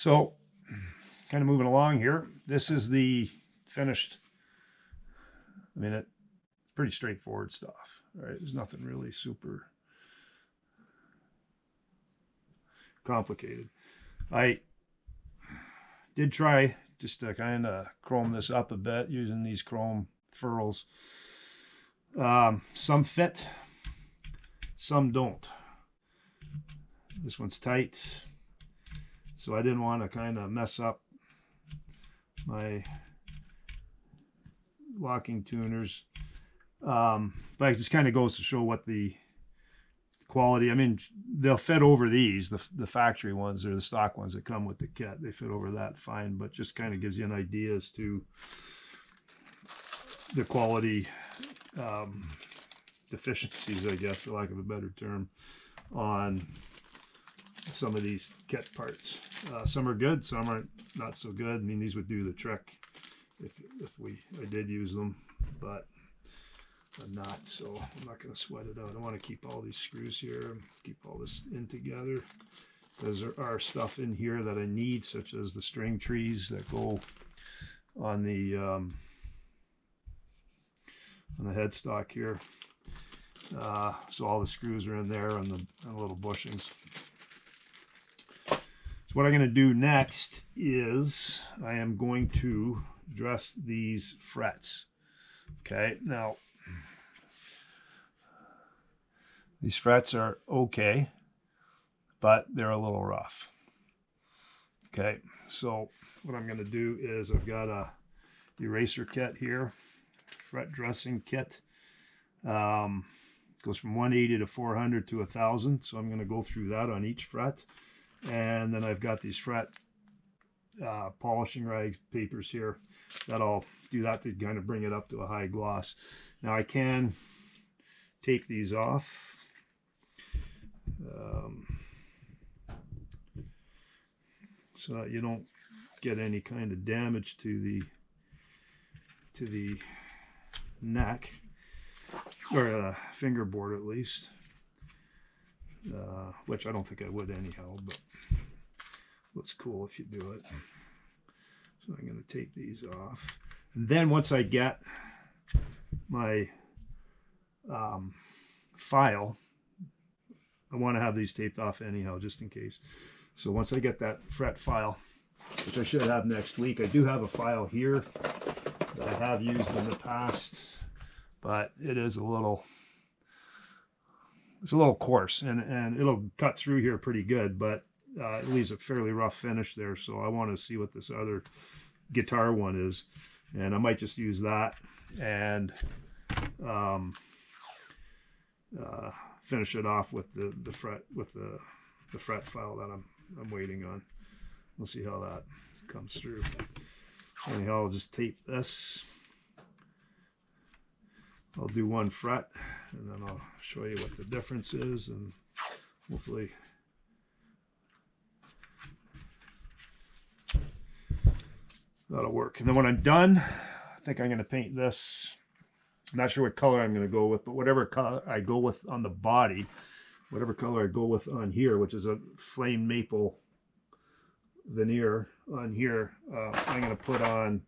So kind of moving along here. This is the finished. I mean, it's pretty straightforward stuff. All right, there's nothing really super complicated. I did try just to kind of chrome this up a bit using these chrome ferrules. Some fit, some don't. This one's tight, so I didn't want to kind of mess up my locking tuners. But it just kind of goes to show what the quality. I mean, they'll fit over these, the factory ones or the stock ones that come with the kit. They fit over that fine, but just kind of gives you an idea as to the quality deficiencies, I guess, for lack of a better term, on some of these kit parts. Some are good, some are not so good. I mean, these would do the trick if I did use them, but I'm not, so I'm not going to sweat it out. I want to keep all these screws here, keep all this in together, because there are stuff in here that I need, such as the string trees that go on the headstock here. So all the screws are in there and the little bushings. So what I'm going to do next is I am going to dress these frets. Okay, now these frets are okay, but they're a little rough. Okay, so what I'm going to do is I've got a eraser kit here, fret dressing kit. Goes from 180 to 400 to 1000, so I'm going to go through that on each fret. And then I've got these fret polishing rag papers here that I'll do that to kind of bring it up to a high gloss. Now I can take these off. So that you don't get any kind of damage to the neck, or fingerboard at least, which I don't think I would anyhow, but looks cool if you do it. So I'm going to take these off, and then once I get my file, I want to have these taped off anyhow, just in case. So once I get that fret file, which I should have next week, I do have a file here that I have used in the past, but it is a little, it's a little coarse, and it'll cut through here pretty good, but it leaves a fairly rough finish there. So I want to see what this other guitar one is, and I might just use that and finish it off with the fret file that I'm waiting on. We'll see how that comes through. Anyhow, I'll just tape this. I'll do one fret, and then I'll show you what the difference is, and hopefully that'll work. And then when I'm done, I think I'm going to paint this. I'm not sure what color I'm going to go with, but whatever color I go with on the body, whatever color I go with on here, which is a flame maple veneer on here, I'm going to put on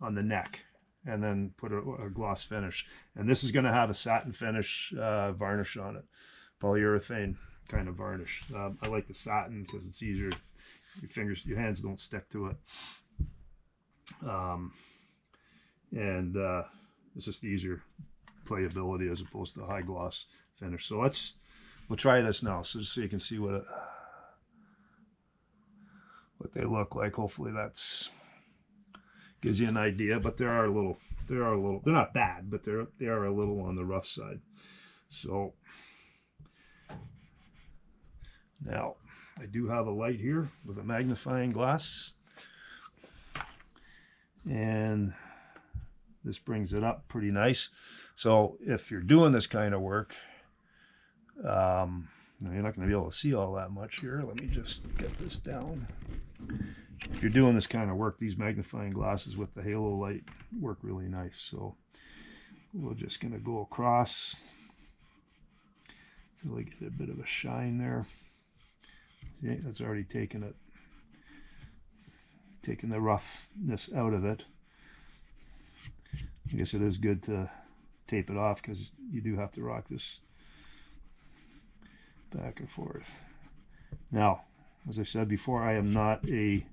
the neck, and then put a gloss finish. And this is going to have a satin finish varnish on it, polyurethane kind of varnish. I like the satin because it's easier. Your hands don't stick to it, and it's just easier playability as opposed to a high gloss finish. So we'll try this now, so just so you can see what they look like. Hopefully that's gives you an idea, but they're not bad, but they are a little on the rough side. So now I do have a light here with a magnifying glass, and this brings it up pretty nice. So if you're doing this kind of work, you're not going to be able to see all that much here. Let me just get this down. If you're doing this kind of work, these magnifying glasses with the halo light work really nice. So we're just going to go across until I get a bit of a shine there. See, that's already taken it taking the roughness out of it. I guess it is good to tape it off because you do have to rock this back and forth. Now, as I said before, I am not a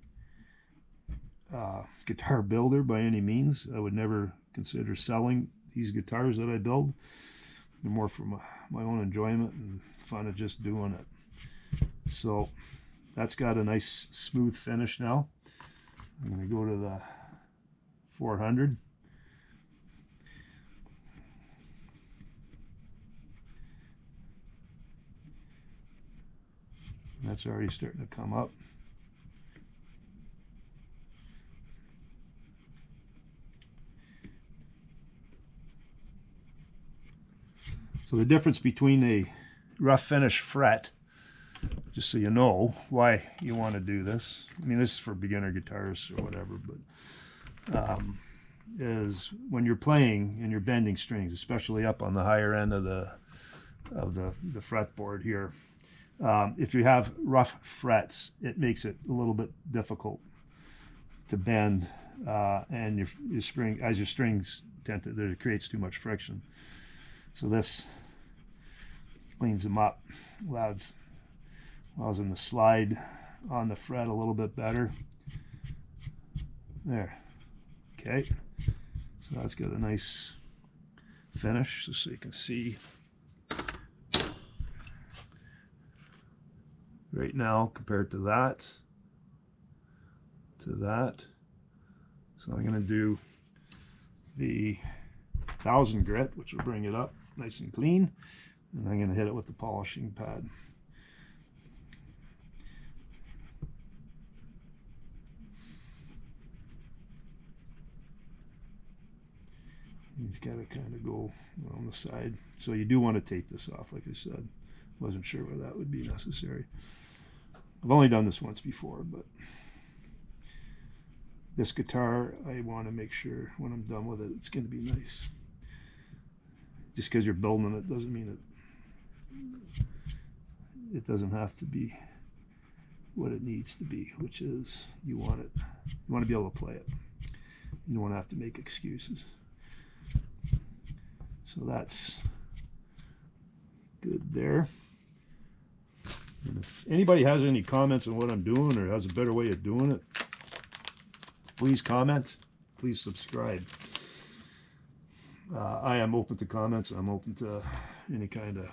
guitar builder by any means. I would never consider selling these guitars that I build. They're more for my own enjoyment and fun of just doing it. So that's got a nice smooth finish now. I'm going to go to the 400. That's already starting to come up. So the difference between a rough finish fret, just so you know why you want to do this, I mean this is for beginner guitarists or whatever, but is when you're playing and you're bending strings, especially up on the higher end of the fretboard here, if you have rough frets, it makes it a little bit difficult to bend, and your strings tend to, it creates too much friction. So this cleans them up, allows them to slide on the fret a little bit better. There. Okay. So that's got a nice finish, just so you can see right now compared to that. So I'm going to do the 1000 grit, which will bring it up nice and clean, and I'm going to hit it with the polishing pad. He's got to kind of go on the side, so you do want to tape this off. Like I said, wasn't sure whether that would be necessary. I've only done this once before, but this guitar, I want to make sure when I'm done with it, it's going to be nice. Just because you're building it doesn't mean it doesn't have to be what it needs to be, which is you want to be able to play it. You don't want to have to make excuses. So that's good there. And if anybody has any comments on what I'm doing or has a better way of doing it, please comment, please subscribe. I am open to comments. I'm open to any kind of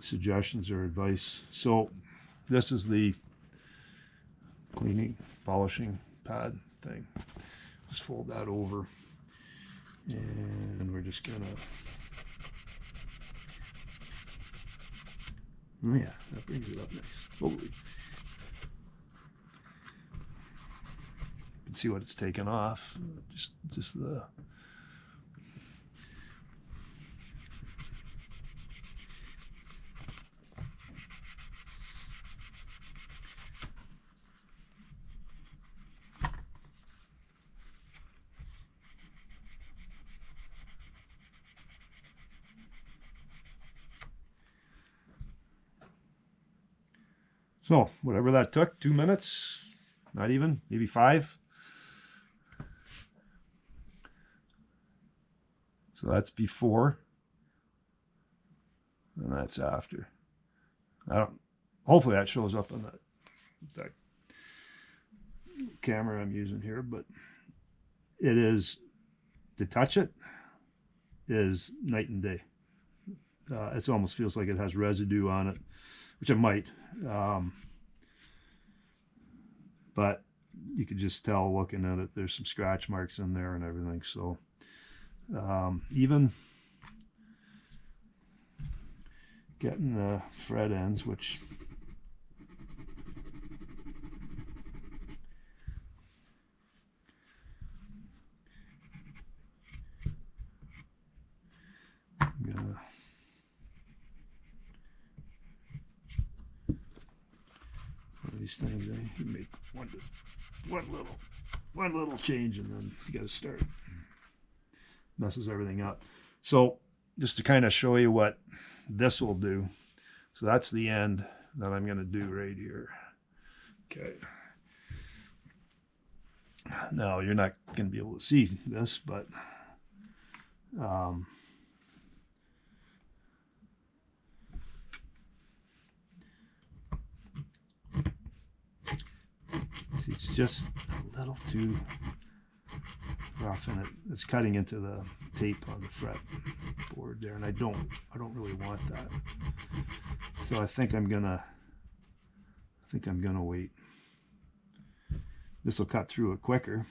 suggestions or advice. So this is the cleaning, polishing pad thing. Just fold that over, and we're just gonna, oh yeah, that brings it up nice. Oh, you can see what it's taken off. Just the so whatever that took, 2 minutes, not even, maybe 5. So that's before, and that's after. Hopefully that shows up on that camera I'm using here, but it is, to touch it is night and day. It almost feels like it has residue on it, which it might, but you could just tell looking at it, there's some scratch marks in there and everything. So even getting the fret ends, which I'm gonna these things, you make one little change and then you got to start. Messes everything up. So just to kind of show you what this will do, so that's the end that I'm going to do right here. Okay, Now you're not going to be able to see this, but see, it's just a little too rough, and it's cutting into the tape on the fret board there, and I don't really want that. So I think I'm gonna wait. This will cut through it quicker.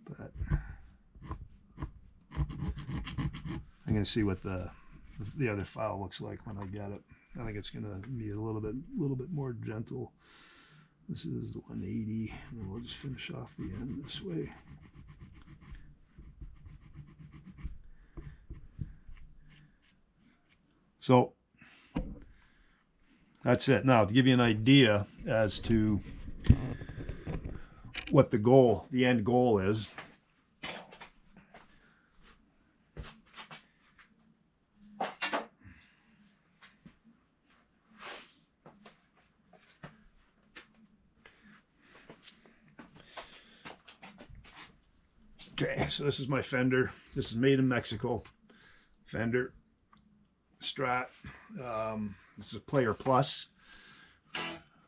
But I'm gonna see what the other file looks like when I get it. I think it's gonna be a little bit more gentle. This is the 180, and we'll just finish off the end this way. So that's it. Now, to give you an idea as to what the end goal is, okay, so this is my Fender. This is made in Mexico. Fender Strat. This is a Player Plus.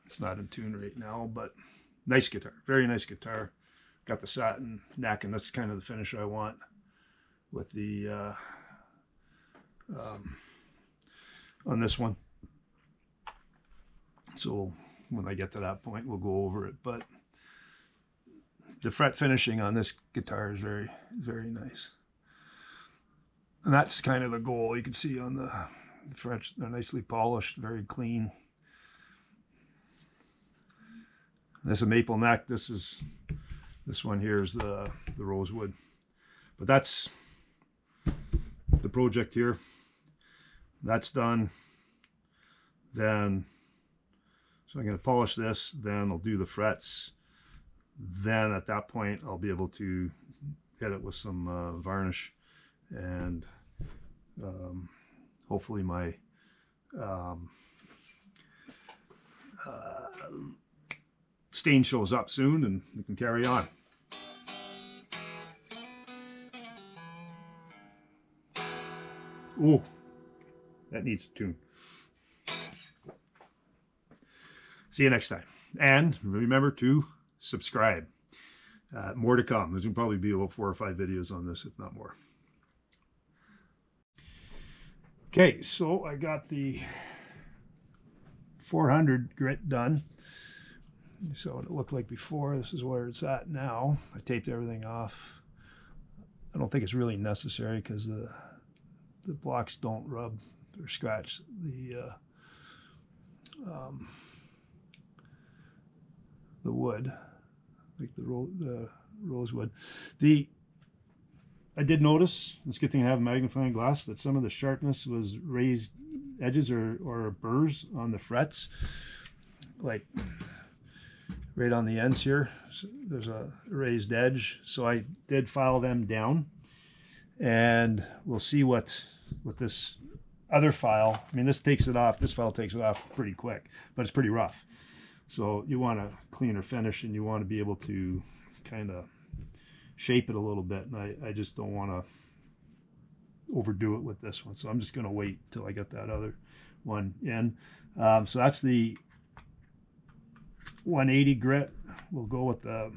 It's not in tune right now, but nice guitar. Very nice guitar. Got the satin neck, and that's kind of the finish I want with the on this one. So when I get to that point, we'll go over it. But the fret finishing on this guitar is very, very nice. And that's kind of the goal. You can see on the frets, they're nicely polished, very clean. This is a maple neck. This one here is the rosewood. But that's the project here. That's done. Then, so I'm going to polish this. Then I'll do the frets. Then at that point, I'll be able to hit it with some varnish, and hopefully my stain shows up soon, and we can carry on. Oh, that needs a tune. See you next time, and remember to subscribe. More to come. There's going to probably be about 4 or 5 videos on this, if not more. Okay, so I got the 400 grit done. So it looked like before. This is where it's at now. I taped everything off. I don't think it's really necessary because the blocks don't rub or scratch the wood, like the rosewood. I did notice, it's a good thing I have a magnifying glass, that some of the sharpness was raised edges or burrs on the frets, like right on the ends here. So there's a raised edge, so I did file them down, and we'll see what this other file, I mean, this takes it off, this file takes it off pretty quick, but it's pretty rough. So you want a cleaner finish, and you want to be able to kind of shape it a little bit, and I just don't want to overdo it with this one. So I'm just going to wait till I get that other one in. So that's the 180 grit. We'll go with the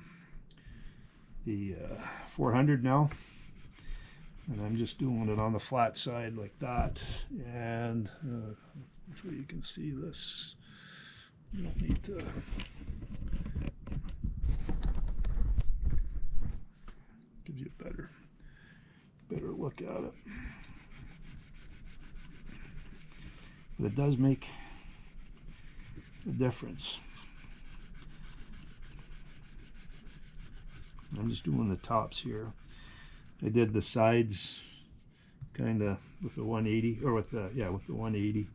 400 now, and I'm just doing it on the flat side like that, and hopefully you can see this. You don't need to gives you a better look at it. But it does make a difference. I'm just doing the tops here. I did the sides kind of with the 180, or with the 180.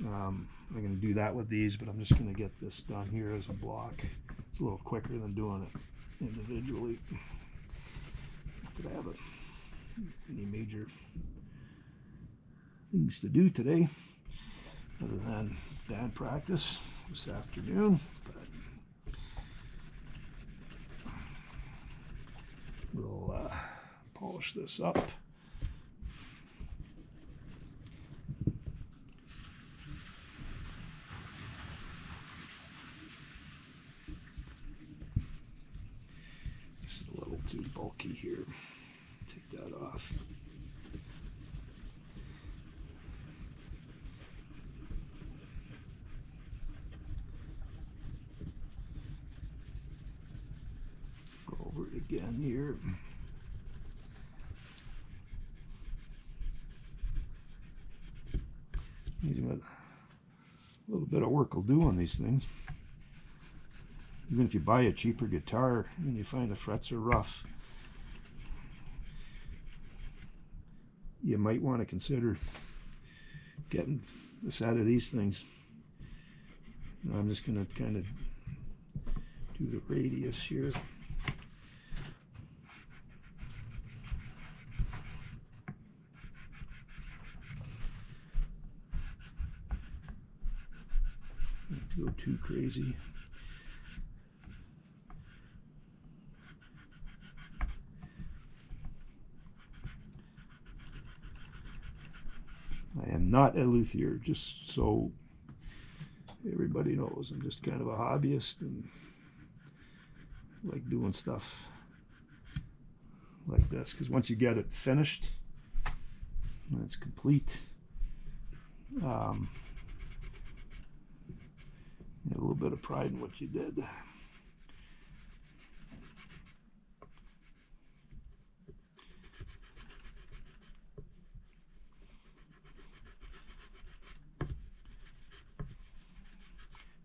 I'm going to do that with these, but I'm just going to get this done here as a block. It's a little quicker than doing it individually. Did I have any major things to do today other than band practice this afternoon, but we'll polish this up. This is a little too bulky here. Take that off. Over it again here. What a little bit of work will do on these things. Even if you buy a cheaper guitar and you find the frets are rough, you might want to consider getting a set of these things. Now I'm just going to kind of do the radius here. Not go too crazy. I am not a luthier, just so everybody knows. I'm just kind of a hobbyist and like doing stuff like this, because once you get it finished and it's complete, you have a little bit of pride in what you did.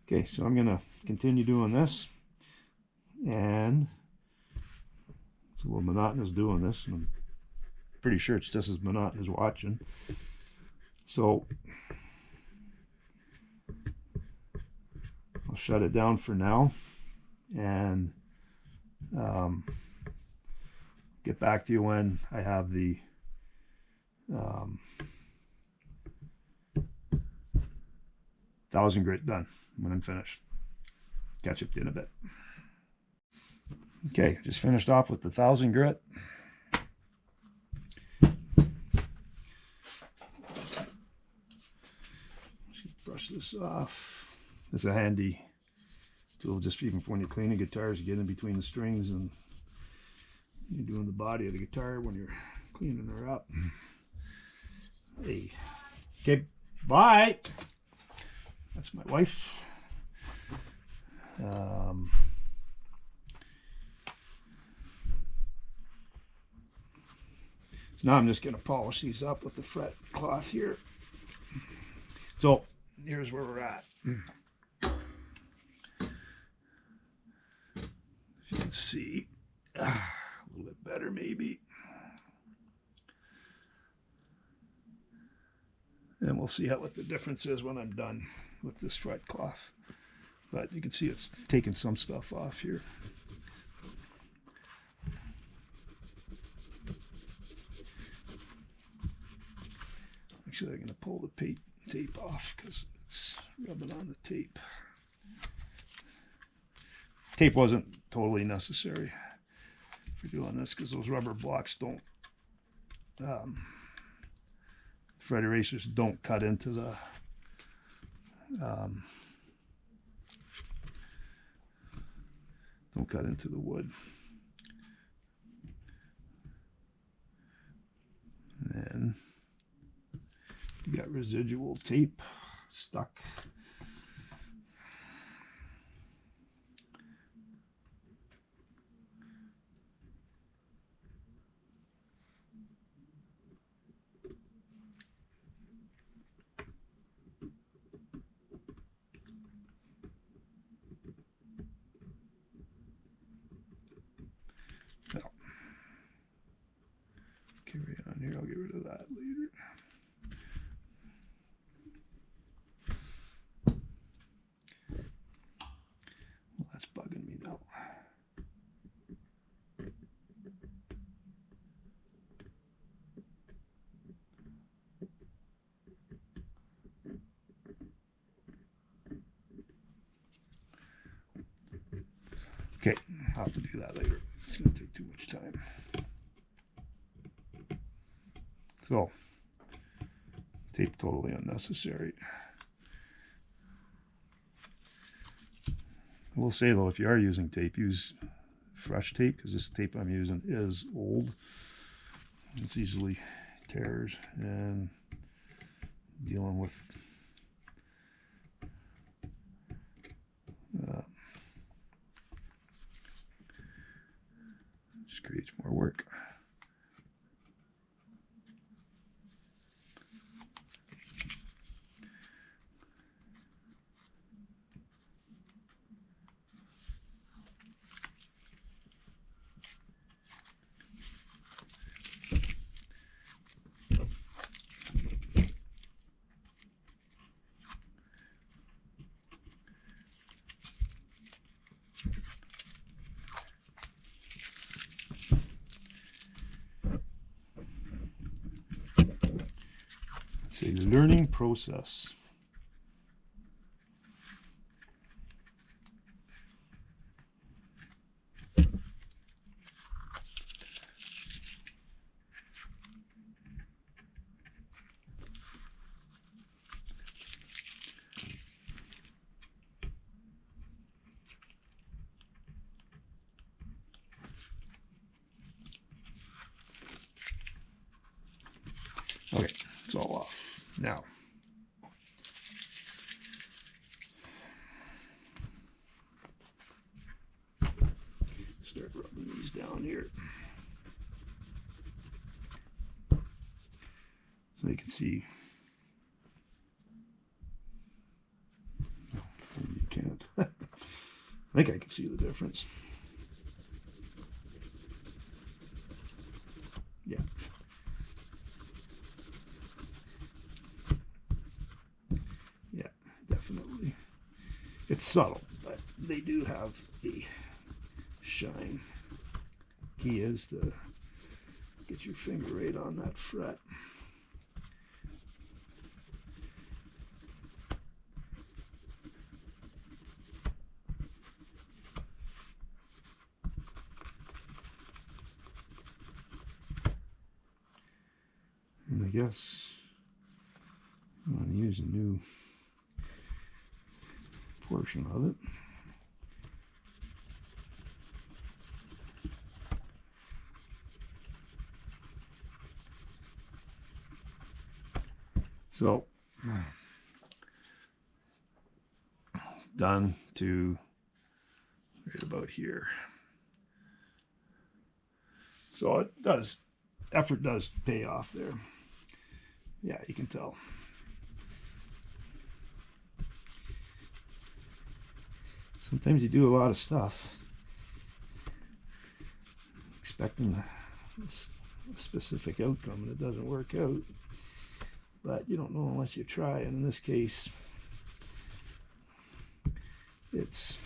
Okay, so I'm going to continue doing this, and it's a little monotonous doing this, and I'm pretty sure it's just as monotonous watching. So I'll shut it down for now, and get back to you when I have the thousand grit done. When I'm finished. Catch up to you in a bit. Okay, just finished off with the 1000 grit. Just brush this off. This is a handy tool, just even for when you're cleaning guitars, you get in between the strings and you're doing the body of the guitar when you're cleaning her up. Hey, okay, bye. That's my wife. So now I'm just going to polish these up with the fret cloth here. So here's where we're at. If you can see a little bit better maybe. And we'll see what the difference is when I'm done with this fret cloth. But you can see it's taking some stuff off here. Actually, I'm going to pull the tape off because it's rubbing on the tape. Tape wasn't totally necessary for doing this because those rubber blocks don't, fret erasers don't cut into the wood. And then you got residual tape stuck. Carry on here, I'll get rid of that later. Well, that's bugging me now. Okay, I'll have to do that later. It's going to take too much time. So, tape totally unnecessary. I will say though, if you are using tape, use fresh tape, because this tape I'm using is old. It's easily tears, and dealing with just creates more work. It's a learning process. Okay, it's all off. Now, start rubbing these down here. So you can see. No, maybe you can't. I think I can see the difference. Yeah. Yeah, definitely. It's subtle, but they do have a shine. Key is to get your finger right on that fret. And I guess I'm going to use a new portion of it. So, done to right about here. So it does, effort does pay off there. Yeah, you can tell. Sometimes you do a lot of stuff expecting a specific outcome and it doesn't work out. But you don't know unless you try, and in this case, it's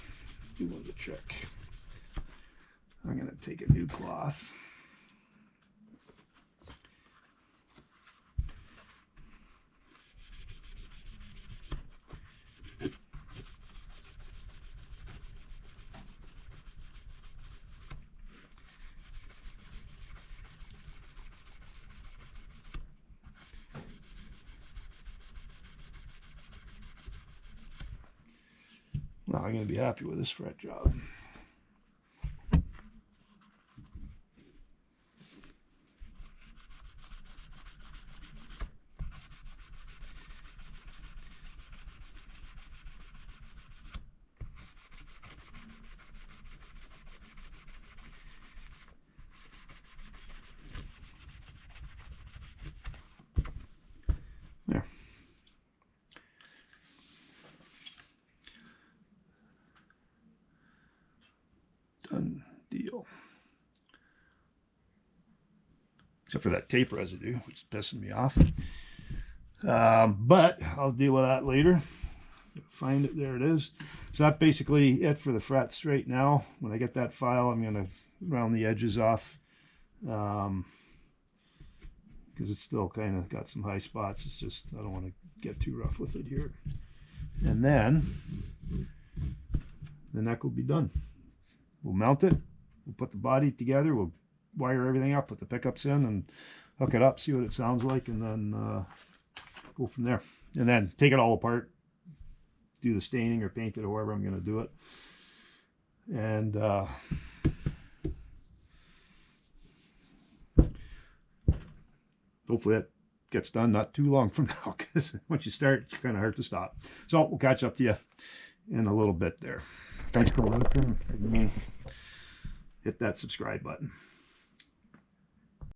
doing the trick. I'm going to take a new cloth. Well, I'm going to be happy with this fret job. There. Done deal. Except for that tape residue, which is pissing me off. But I'll deal with that later. Find it, there it is. So that's basically it for the frets right now. When I get that file, I'm going to round the edges off. Because it's still kind of got some high spots. It's just, I don't want to get too rough with it here. And then the neck will be done. we'll mount it. We'll put the body together. We'll wire everything up, put the pickups in, and hook it up, see what it sounds like, and then go from there. And then take it all apart, do the staining or paint it or however I'm going to do it. And hopefully that gets done not too long from now, because once you start, it's kind of hard to stop. So we'll catch up to you in a little bit there. Thanks for watching. Hit that subscribe button.